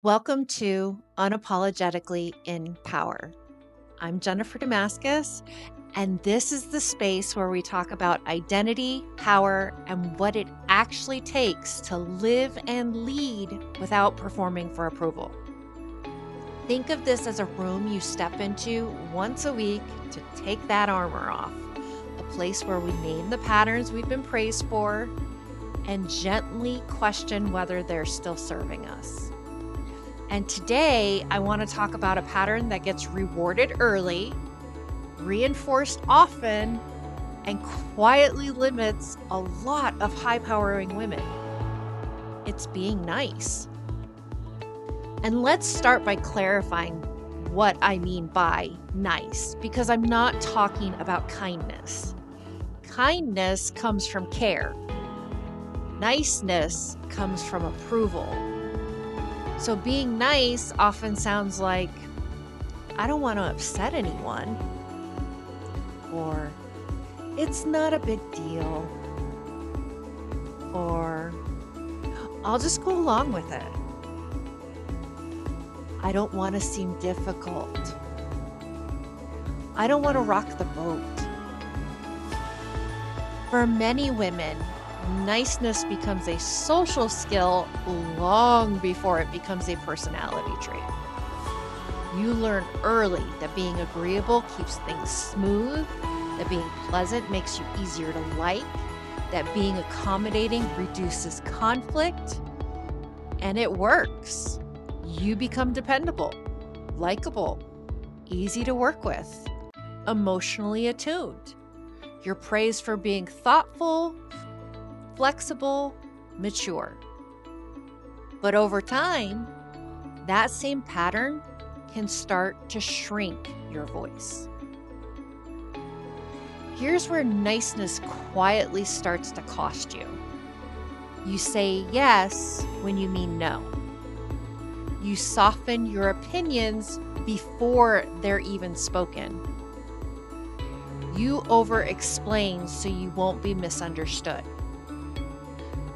Welcome to Unapologetically in Power. I'm Jennifer Damascus, and this is the space where we talk about identity, power, and what it actually takes to live and lead without performing for approval. Think of this as a room you step into once a week to take that armor off, a place where we name the patterns we've been praised for and gently question whether they're still serving us. And today, I want to talk about a pattern that gets rewarded early, reinforced often, and quietly limits a lot of high-powering women. It's being nice. And let's start by clarifying what I mean by nice, because I'm not talking about kindness. Kindness comes from care. Niceness comes from approval. So being nice often sounds like, I don't want to upset anyone, or it's not a big deal, or I'll just go along with it. I don't want to seem difficult. I don't want to rock the boat. For many women, niceness becomes a social skill long before it becomes a personality trait. You learn early that being agreeable keeps things smooth, that being pleasant makes you easier to like, that being accommodating reduces conflict, and it works. You become dependable, likable, easy to work with, emotionally attuned. You're praised for being thoughtful, flexible, mature. But over time, that same pattern can start to shrink your voice. Here's where niceness quietly starts to cost you. You say yes when you mean no. You soften your opinions before they're even spoken. You over-explain so you won't be misunderstood.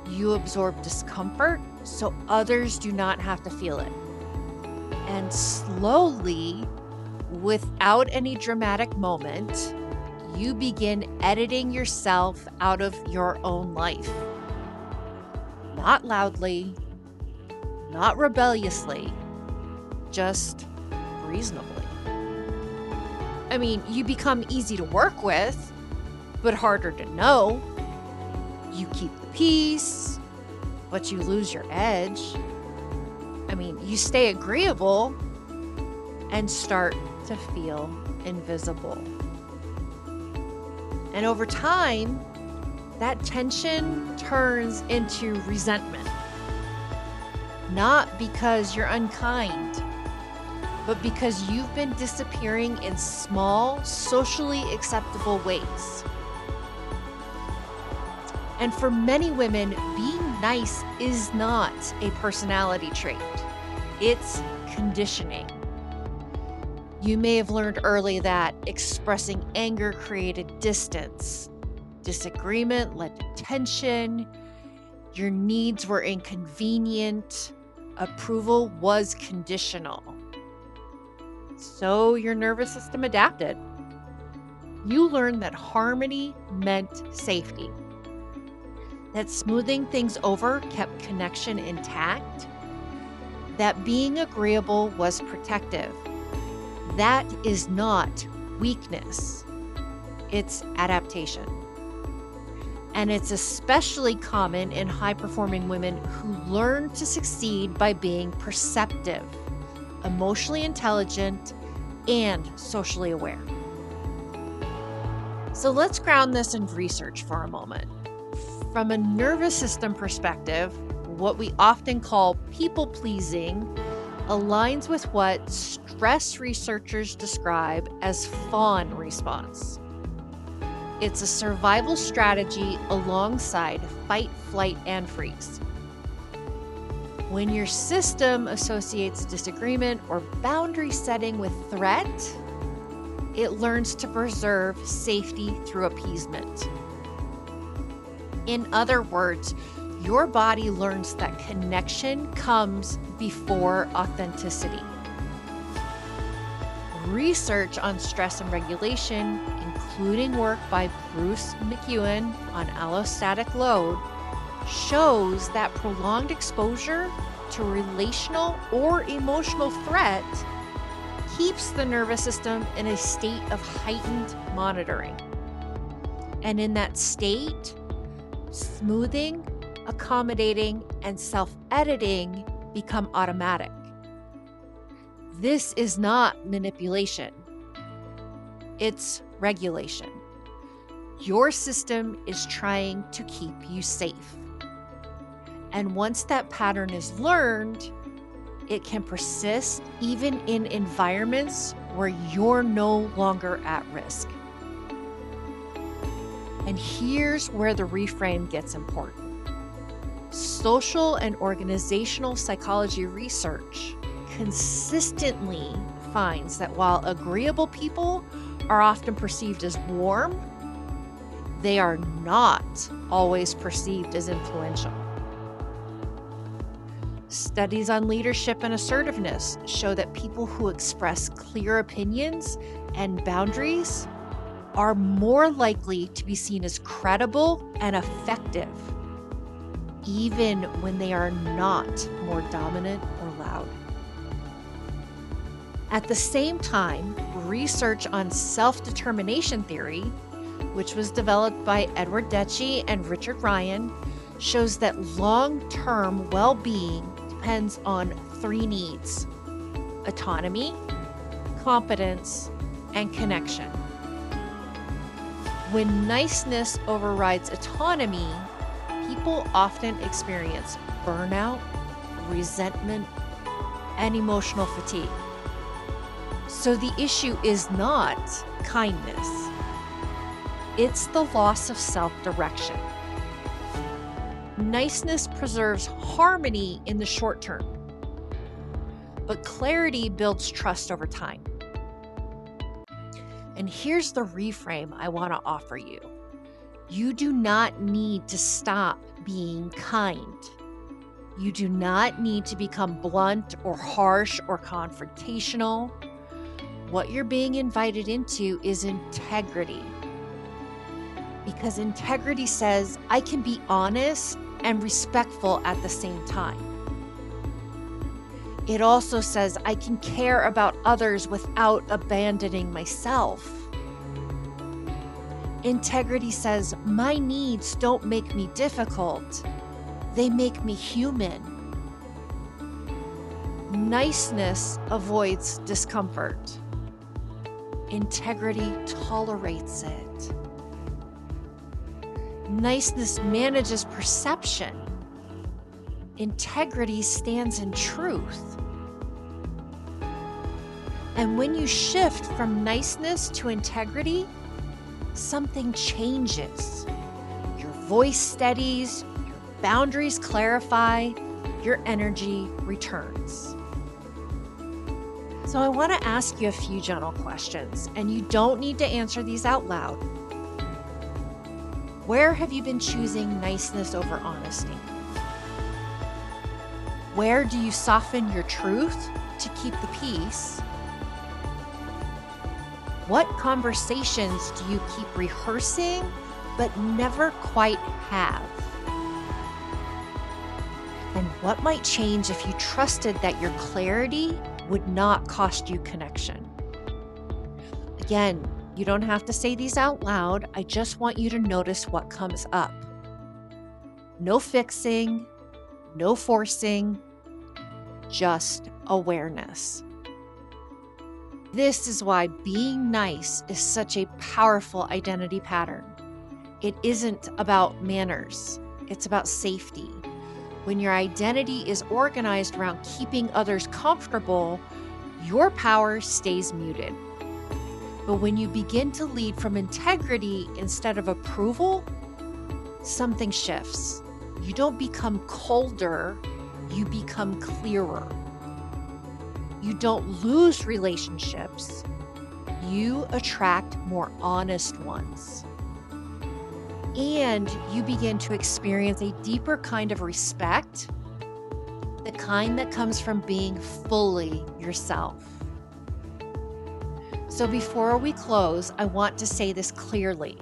You absorb discomfort so others do not have to feel it. And slowly, without any dramatic moment, you begin editing yourself out of your own life. Not loudly, not rebelliously, just reasonably. I mean, you become easy to work with, but harder to know. You keep the peace, but you lose your edge. I mean, you stay agreeable and start to feel invisible. And over time, that tension turns into resentment. Not because you're unkind, but because you've been disappearing in small, socially acceptable ways. And for many women, being nice is not a personality trait. It's conditioning. You may have learned early that expressing anger created distance. Disagreement led to tension. Your needs were inconvenient. Approval was conditional. So your nervous system adapted. You learned that harmony meant safety. That smoothing things over kept connection intact. That being agreeable was protective. That is not weakness. It's adaptation. And it's especially common in high-performing women who learn to succeed by being perceptive, emotionally intelligent, and socially aware. So let's ground this in research for a moment. From a nervous system perspective, what we often call people-pleasing aligns with what stress researchers describe as fawn response. It's a survival strategy alongside fight, flight, and freeze. When your system associates disagreement or boundary setting with threat, it learns to preserve safety through appeasement. In other words, your body learns that connection comes before authenticity. Research on stress and regulation, including work by Bruce McEwen on allostatic load, shows that prolonged exposure to relational or emotional threat keeps the nervous system in a state of heightened monitoring. And in that state, smoothing, accommodating, and self-editing become automatic. This is not manipulation. It's regulation. Your system is trying to keep you safe. And once that pattern is learned, it can persist even in environments where you're no longer at risk. And here's where the reframe gets important. Social and organizational psychology research consistently finds that while agreeable people are often perceived as warm, they are not always perceived as influential. Studies on leadership and assertiveness show that people who express clear opinions and boundaries are more likely to be seen as credible and effective, even when they are not more dominant or loud. At the same time, research on self-determination theory, which was developed by Edward Deci and Richard Ryan, shows that long-term well-being depends on three needs: autonomy, competence, and connection. When niceness overrides autonomy, people often experience burnout, resentment, and emotional fatigue. So the issue is not kindness. It's the loss of self-direction. Niceness preserves harmony in the short term, but clarity builds trust over time. And here's the reframe I want to offer you. You do not need to stop being kind. You do not need to become blunt or harsh or confrontational. What you're being invited into is integrity. Because integrity says, I can be honest and respectful at the same time. It also says, I can care about others without abandoning myself. Integrity says, my needs don't make me difficult. They make me human. Niceness avoids discomfort. Integrity tolerates it. Niceness manages perception. Integrity stands in truth. And when you shift from niceness to integrity, something changes. Your voice steadies, your boundaries clarify, your energy returns. So I want to ask you a few gentle questions, and you don't need to answer these out loud. Where have you been choosing niceness over honesty? Where do you soften your truth to keep the peace? What conversations do you keep rehearsing but never quite have? And what might change if you trusted that your clarity would not cost you connection? Again, you don't have to say these out loud. I just want you to notice what comes up. No fixing, no forcing, just awareness. This is why being nice is such a powerful identity pattern. It isn't about manners, it's about safety. When your identity is organized around keeping others comfortable, your power stays muted. But when you begin to lead from integrity instead of approval, something shifts. You don't become colder, you become clearer. You don't lose relationships, you attract more honest ones. and you begin to experience a deeper kind of respect, the kind that comes from being fully yourself. So before we close, I want to say this clearly.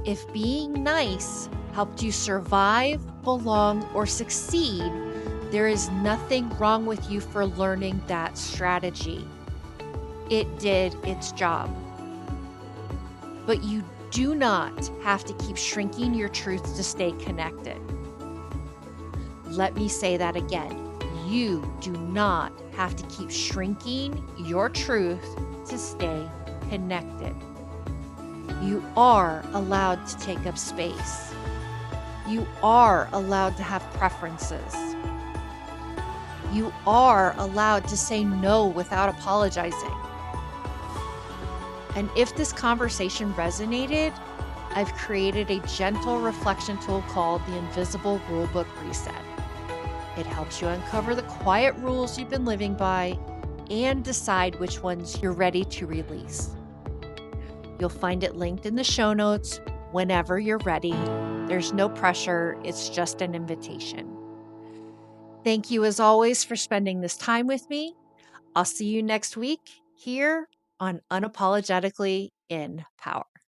If being nice helped you survive, belong, or succeed, there is nothing wrong with you for learning that strategy. It did its job. But you do not have to keep shrinking your truth to stay connected. Let me say that again. You do not have to keep shrinking your truth to stay connected. You are allowed to take up space. You are allowed to have preferences. You are allowed to say no without apologizing. And if this conversation resonated, I've created a gentle reflection tool called the Invisible Rulebook Reset. It helps you uncover the quiet rules you've been living by and decide which ones you're ready to release. You'll find it linked in the show notes whenever you're ready. There's no pressure, it's just an invitation. Thank you as always for spending this time with me. I'll see you next week here on Unapologetically in Power.